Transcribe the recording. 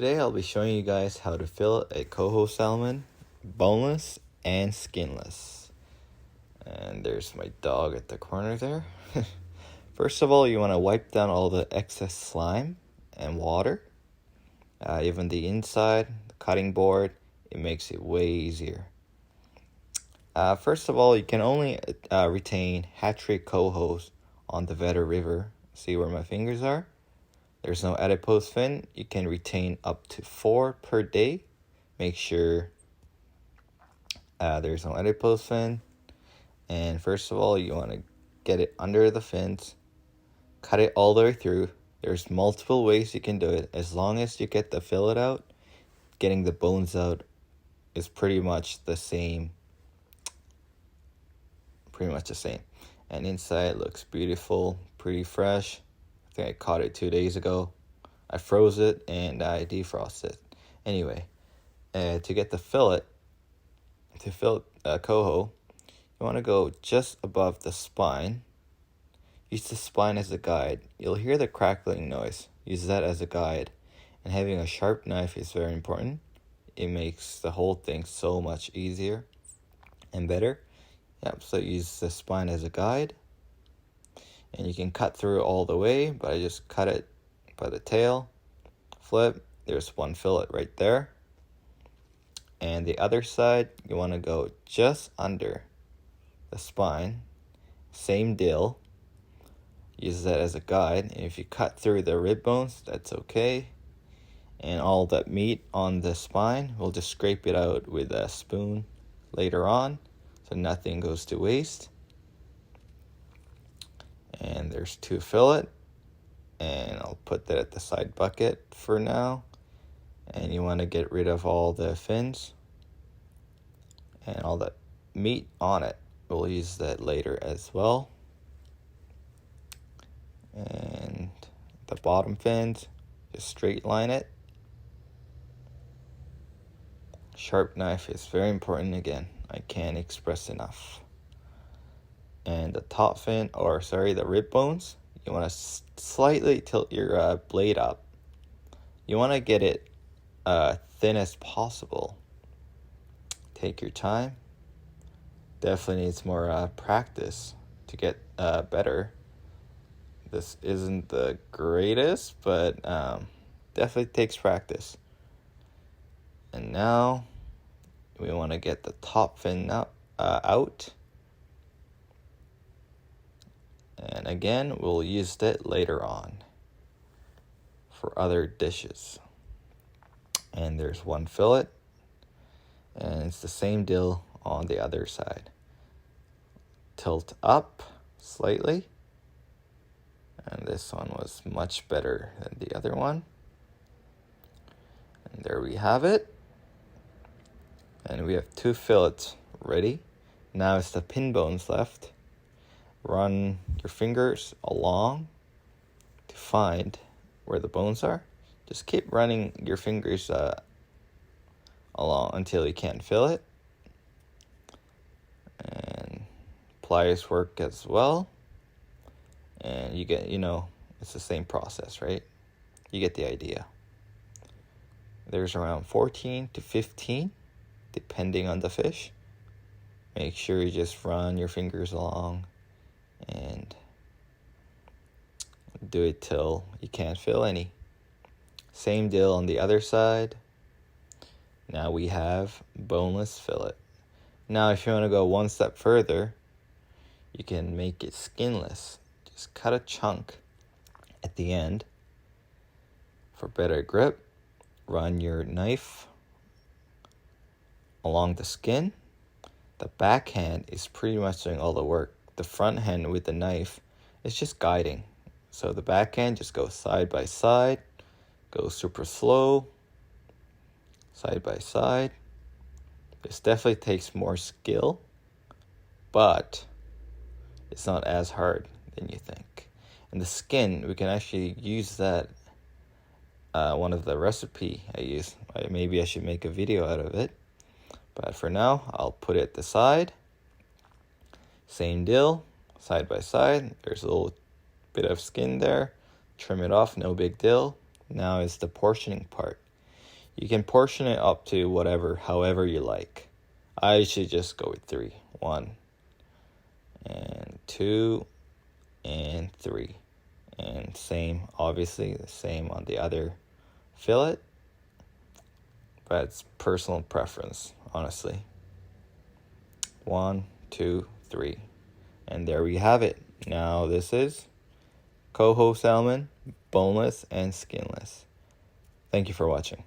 Today I'll be showing you guys how to fillet a coho salmon, boneless and skinless. And there's my dog at the corner there. First of all, you want to wipe down all the excess slime and water. Even the inside, the cutting board, it makes it way easier. First of all, you can only retain hatchery cohos on the Vedder River. See where my fingers are? There's no adipose fin. You can retain up to 4 per day. Make sure there's no adipose fin. And first of all, you want to get it under the fins. Cut it all the way through. There's multiple ways you can do it. As long as you get the fillet out, getting the bones out is pretty much the same. And inside looks beautiful, pretty fresh. I think I caught it 2 days ago. I froze it and I defrosted it. Anyway, to get the fillet, coho, you want to go just above the spine. Use the spine as a guide. You'll hear the crackling noise. Use that as a guide. And having a sharp knife is very important. It makes the whole thing so much easier and better. Yep, so use the spine as a guide. And you can cut through all the way, but I just cut it by the tail. Flip, there's one fillet right there. And the other side, you want to go just under the spine. Same deal. Use that as a guide. And if you cut through the rib bones, that's okay. And all that meat on the spine, we'll just scrape it out with a spoon later on, so nothing goes to waste. And there's 2 fillet, and I'll put that at the side bucket for now. And you want to get rid of all the fins and all that meat on it. We'll use that later as well. And the bottom fins, just straight line it. Sharp knife is very important. Again, I can't express enough. And the top fin, the rib bones, you want to slightly tilt your blade up. You want to get it thin as possible. Take your time. Definitely needs more practice to get better. This isn't the greatest, but definitely takes practice. And now we want to get the top fin out. And again, we'll use that later on for other dishes. And there's one fillet. And it's the same deal on the other side. Tilt up slightly. And this one was much better than the other one. And there we have it. And we have 2 fillets ready. Now it's the pin bones left. Run your fingers along to find where the bones are. Just keep running your fingers along until you can't feel it. And pliers work as well. And you get, it's the same process, right? You get the idea. There's around 14 to 15, depending on the fish. Make sure you just run your fingers along and do it till you can't feel any. Same deal on the other side. Now we have boneless fillet. Now if you want to go one step further, you can make it skinless. Just cut a chunk at the end for better grip. Run your knife along the skin. The backhand is pretty much doing all the work. The front hand with the knife is just guiding. So the backhand just goes side by side, goes super slow, side by side. This definitely takes more skill, but it's not as hard than you think. And the skin, we can actually use that. One of the recipe I use. Maybe I should make a video out of it. But for now, I'll put it at the side. Same deal, side by side. There's a little bit of skin there. Trim it off, no big deal. Now is the portioning part. You can portion it up to whatever, however you like. I usually just go with 3. 1 and 2 and 3. And same, obviously, the same on the other fillet. But it's personal preference, honestly. 1, 2, 3. And there we have it. Now this is coho salmon, boneless and skinless. Thank you for watching.